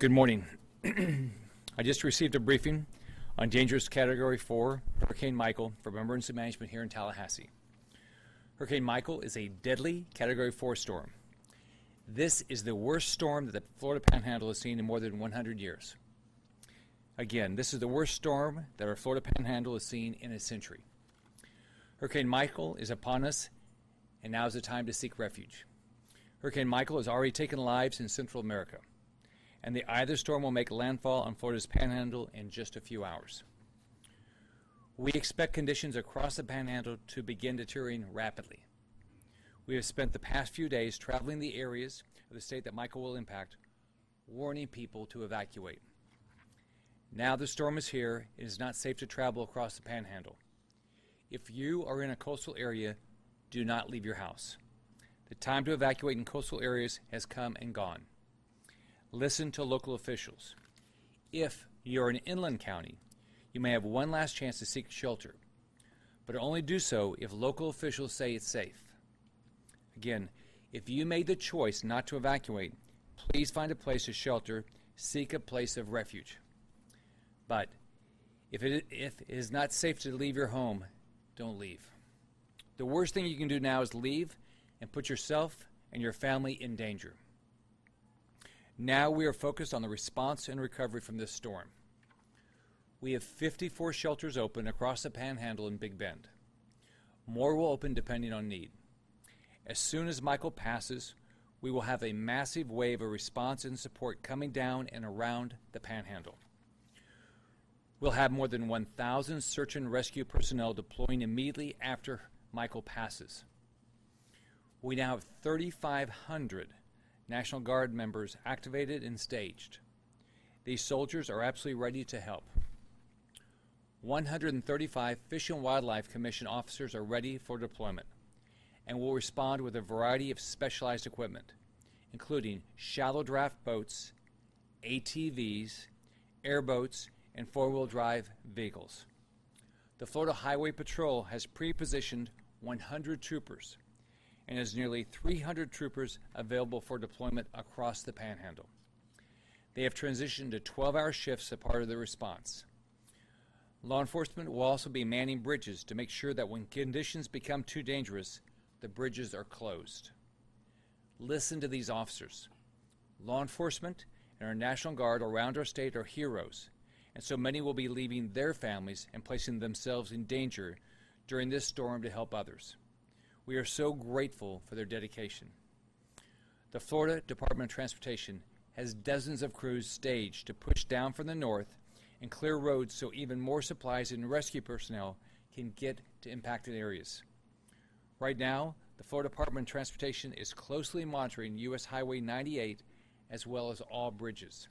Good morning. I just received a briefing on dangerous Category 4 Hurricane Michael from Emergency Management here in Tallahassee. Hurricane Michael is a deadly Category 4 storm. This is the worst storm that the Florida Panhandle has seen in more than 100 years. Again, this is the worst storm that our Florida Panhandle has seen in a century. Hurricane Michael is upon us, and now is the time to seek refuge. Hurricane Michael has already taken lives in Central America, and the eye of the storm will make landfall on Florida's Panhandle in just a few hours. We expect conditions across the Panhandle to begin deteriorating rapidly. We have spent the past few days traveling the areas of the state that Michael will impact, warning people to evacuate. Now the storm is here, it is not safe to travel across the Panhandle. If you are in a coastal area, do not leave your house. The time to evacuate in coastal areas has come and gone. Listen to local officials. If you're an inland county, you may have one last chance to seek shelter, but only do so if local officials say it's safe. Again, if you made the choice not to evacuate, please find a place to shelter, seek a place of refuge. But if it is not safe to leave your home, don't leave. The worst thing you can do now is leave and put yourself and your family in danger. Now we are focused on the response and recovery from this storm. We have 54 shelters open across the Panhandle and Big Bend. More will open depending on need. As soon as Michael passes, we will have a massive wave of response and support coming down and around the Panhandle. We'll have more than 1,000 search and rescue personnel deploying immediately after Michael passes. We now have 3,500 National Guard members activated and staged. These soldiers are absolutely ready to help. 135 Fish and Wildlife Commission officers are ready for deployment and will respond with a variety of specialized equipment, including shallow draft boats, ATVs, airboats, and four-wheel drive vehicles. The Florida Highway Patrol has pre-positioned 100 troopers and has nearly 300 troopers available for deployment across the Panhandle. They have transitioned to 12-hour shifts as part of the response. Law enforcement will also be manning bridges to make sure that when conditions become too dangerous, the bridges are closed. Listen to these officers. Law enforcement and our National Guard around our state are heroes, and so many will be leaving their families and placing themselves in danger during this storm to help others. We are so grateful for their dedication. The Florida Department of Transportation has dozens of crews staged to push down from the north and clear roads so even more supplies and rescue personnel can get to impacted areas. Right now, the Florida Department of Transportation is closely monitoring U.S. Highway 98 as well as all bridges.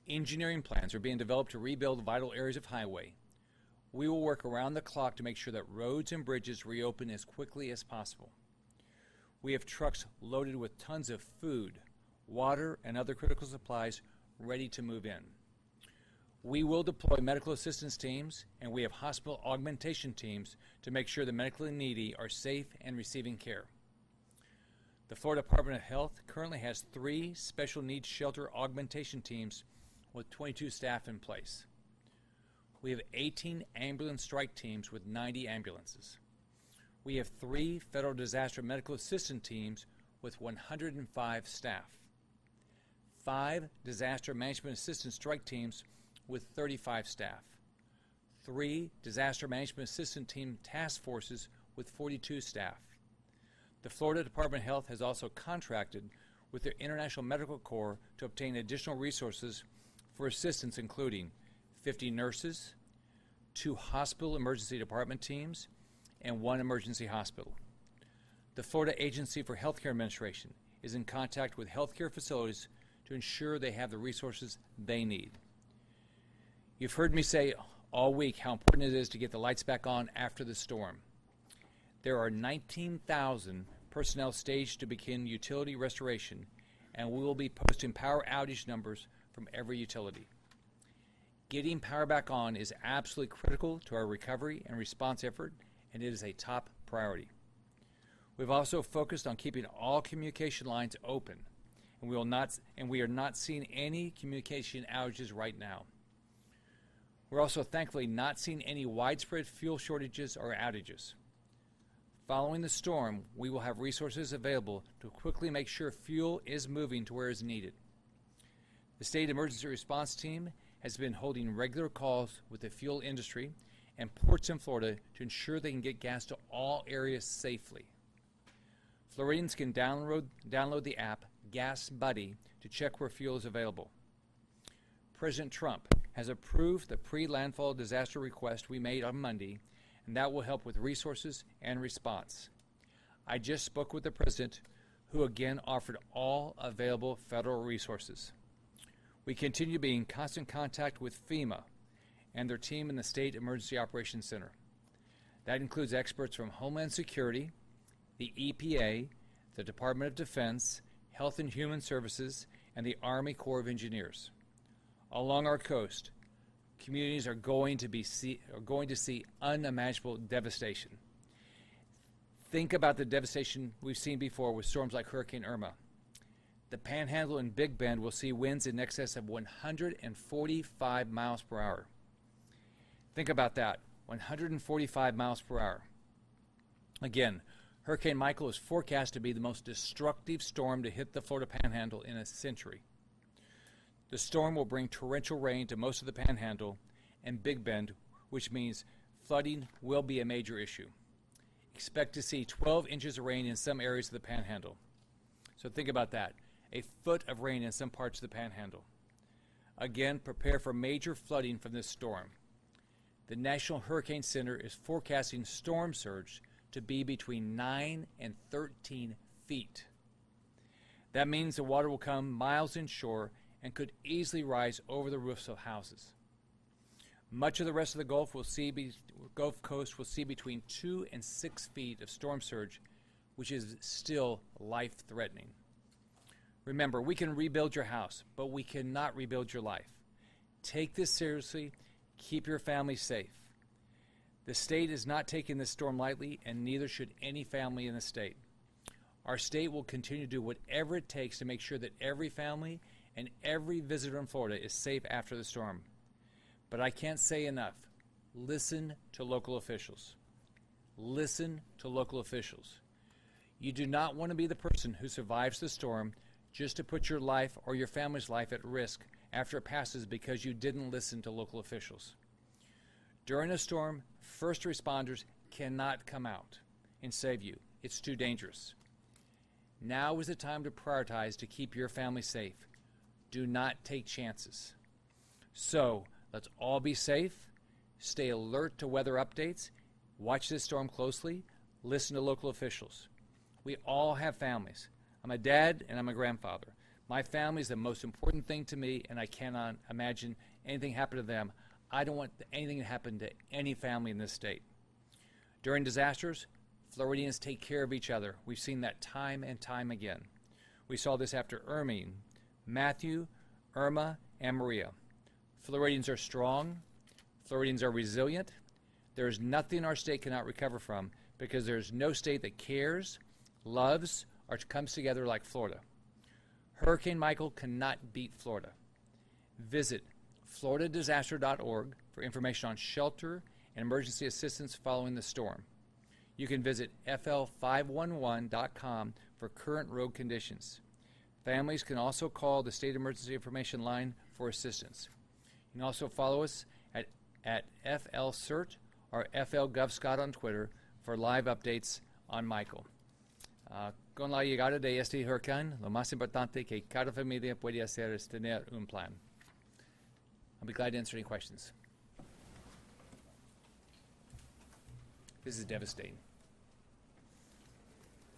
Engineering plans are being developed to rebuild vital areas of highway. We will work around the clock to make sure that roads and bridges reopen as quickly as possible. We have trucks loaded with tons of food, water, and other critical supplies ready to move in. We will deploy medical assistance teams, and we have hospital augmentation teams to make sure the medically needy are safe and receiving care. The Florida Department of Health currently has 3 special needs shelter augmentation teams with 22 staff in place. We have 18 ambulance strike teams with 90 ambulances. We have 3 federal disaster medical assistant teams with 105 staff, 5 disaster management assistant strike teams with 35 staff, 3 disaster management assistant team task forces with 42 staff. The Florida Department of Health has also contracted with the International Medical Corps to obtain additional resources for assistance, including 50 nurses, 2 hospital emergency department teams, and 1 emergency hospital. The Florida Agency for Healthcare Administration is in contact with healthcare facilities to ensure they have the resources they need. You've heard me say all week how important it is to get the lights back on after the storm. There are 19,000 personnel staged to begin utility restoration, and we will be posting power outage numbers from every utility. Getting power back on is absolutely critical to our recovery and response effort, and it is a top priority. We've also focused on keeping all communication lines open and we are not seeing any communication outages right now. We're also thankfully not seeing any widespread fuel shortages or outages. Following the storm, we will have resources available to quickly make sure fuel is moving to where is needed. The State Emergency Response Team has been holding regular calls with the fuel industry and ports in Florida to ensure they can get gas to all areas safely. Floridians can download the app Gas Buddy to check where fuel is available. President Trump has approved the pre-landfall disaster request we made on Monday, and that will help with resources and response. I just spoke with the President, who again offered all available federal resources. We continue to be in constant contact with FEMA and their team in the State Emergency Operations Center. That includes experts from Homeland Security, the EPA, the Department of Defense, Health and Human Services, and the Army Corps of Engineers. Along our coast, communities are going to see unimaginable devastation. Think about the devastation we've seen before with storms like Hurricane Irma. The Panhandle and Big Bend will see winds in excess of 145 miles per hour. Think about that, 145 miles per hour. Again, Hurricane Michael is forecast to be the most destructive storm to hit the Florida Panhandle in a century. The storm will bring torrential rain to most of the Panhandle and Big Bend, which means flooding will be a major issue. Expect to see 12 inches of rain in some areas of the Panhandle. So think about that, a foot of rain in some parts of the Panhandle. Again, prepare for major flooding from this storm. The National Hurricane Center is forecasting storm surge to be between 9 and 13 feet. That means the water will come miles inshore and could easily rise over the roofs of houses. Much of the rest of the Gulf Coast will see between 2 and 6 feet of storm surge, which is still life-threatening. Remember, we can rebuild your house, but we cannot rebuild your life. Take this seriously. Keep your family safe. The state is not taking this storm lightly, and neither should any family in the state. Our state will continue to do whatever it takes to make sure that every family and every visitor in Florida is safe after the storm. But I can't say enough. Listen to local officials. Listen to local officials. You do not want to be the person who survives the storm just to put your life or your family's life at risk after it passes because you didn't listen to local officials. During a storm, first responders cannot come out and save you. It's too dangerous. Now is the time to prioritize to keep your family safe. Do not take chances. So, let's all be safe, stay alert to weather updates, watch this storm closely, listen to local officials. We all have families. I'm a dad and I'm a grandfather. My family is the most important thing to me, and I cannot imagine anything happen to them. I don't want anything to happen to any family in this state. During disasters, Floridians take care of each other. We've seen that time and time again. We saw this after Hermine, Matthew, Irma, and Maria. Floridians are strong. Floridians are resilient. There is nothing our state cannot recover from because there is no state that cares, loves, or comes together like Florida. Hurricane Michael cannot beat Florida. Visit floridadisaster.org for information on shelter and emergency assistance following the storm. You can visit fl511.com for current road conditions. Families can also call the State Emergency Information Line for assistance. You can also follow us at FLCERT or FLGovScott on Twitter for live updates on Michael. Con la llegada de este huracán, lo más importante que cada familia puede hacer es tener un plan. I'll be glad to answer any questions. This is devastating.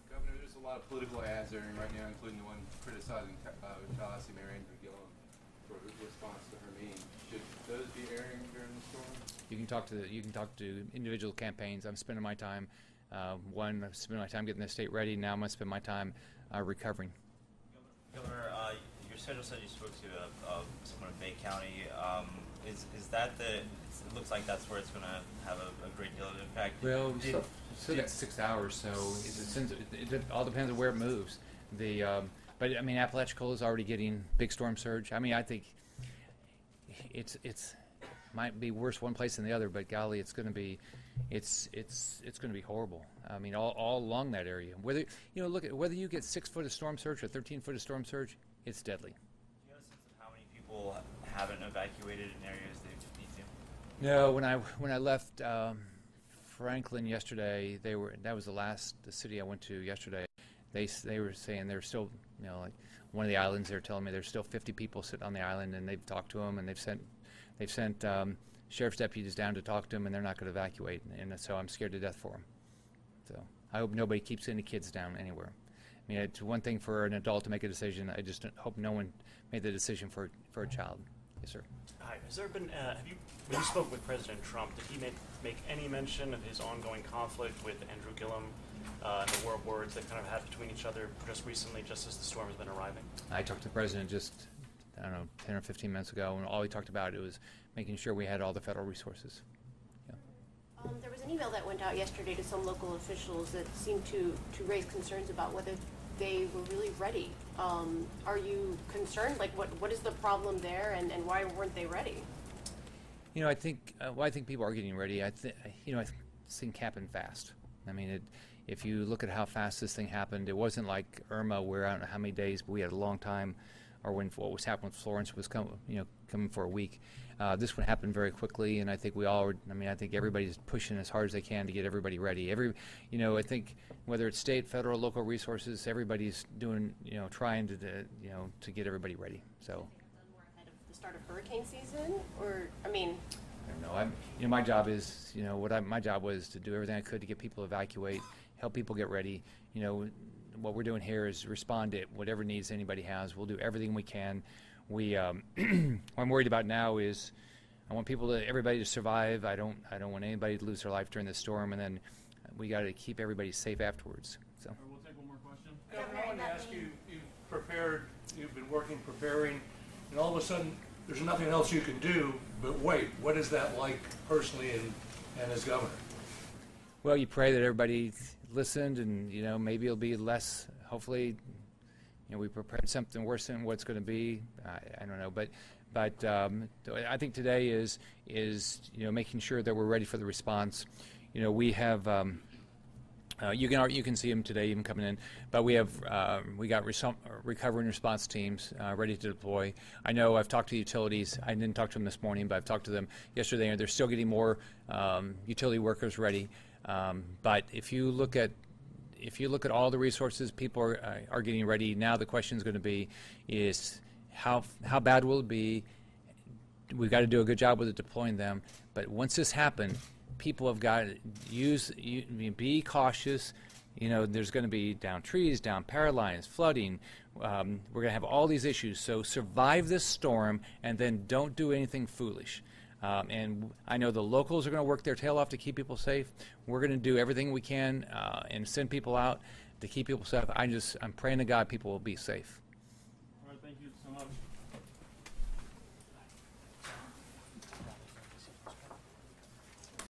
Governor, there's a lot of political ads airing right now, including the one criticizing Tallahassee Mayor Andrew Gillum for his response to Hermine. Should those be airing during the storm? You can talk to individual campaigns. I'm spending my time. I'm spending my time getting the state ready. Now I'm going to spend my time recovering. Governor, your schedule said you spoke to someone in Bay County. Is that it looks like that's where it's going to have a great deal of impact. Well, so that's 6 hours. So it all depends on where it moves. The But I mean, Apalachicola is already getting big storm surge. I mean, I think it's might be worse one place than the other, but golly, it's going to be horrible. I mean, all along that area. Whether look at whether you get 6 foot of storm surge or 13 foot of storm surge, it's deadly. Do you have a sense of how many people haven't evacuated in areas they need to? No, when I left Franklin yesterday, that was the city I went to yesterday. They were saying there's still, like one of the islands, they're telling me there's still 50 people sitting on the island, and they've talked to them, and they've sent sheriff's deputies down to talk to them, and they're not going to evacuate, and so I'm scared to death for them. So I hope nobody keeps any kids down anywhere. I mean, it's one thing for an adult to make a decision. I just hope no one made the decision for a child. Yes, sir. Hi. Has there been, when you spoke with President Trump, did he make any mention of his ongoing conflict with Andrew Gillum and the war of words they kind of had between each other just recently, just as the storm has been arriving? I talked to the president just, 10 or 15 minutes ago, and all he talked about was making sure we had all the federal resources. Yeah. There was an email that went out yesterday to some local officials that seemed to raise concerns about whether they were really ready. Are you concerned? Like, what is the problem there, and why weren't they ready? I think people are getting ready. I think this thing happened fast. I mean, if you look at how fast this thing happened, it wasn't like Irma, where I don't know how many days, but we had a long time, or when what was happening with Florence was coming for a week. This one happened very quickly, and I think I think everybody's pushing as hard as they can to get everybody ready. I think whether it's state, federal, local resources, everybody's doing, trying to get everybody ready. So. Done more ahead of the start of hurricane season, or I don't know. My job is, my job was to do everything I could to get people to evacuate, help people get ready. What we're doing here is respond to whatever needs anybody has. We'll do everything we can. What I'm worried about now is I want everybody to survive. I don't want anybody to lose their life during the storm, and then we got to keep everybody safe afterwards. So. We'll take one more question. Governor, I want to ask you, you've been preparing, and all of a sudden there's nothing else you can do but wait. What is that like personally and as governor? Well, you pray that everybody listened, and maybe it'll be less. Hopefully, we prepared something worse than what's going to be. I don't know, but I think today is making sure that we're ready for the response. We have you can see them today even coming in, but we got recovery and response teams ready to deploy. I know I've talked to the utilities. I didn't talk to them this morning, but I've talked to them yesterday, and they're still getting more utility workers ready. But if you look at all the resources, people are getting ready. Now the question is going to be is how bad will it be? We've got to do a good job with deploying them. But once this happens, people have got to be cautious. There's going to be down trees, down power lines, flooding. We're going to have all these issues. So survive this storm, and then don't do anything foolish. And I know the locals are going to work their tail off to keep people safe. We're going to do everything we can and send people out to keep people safe. I'm praying to God people will be safe.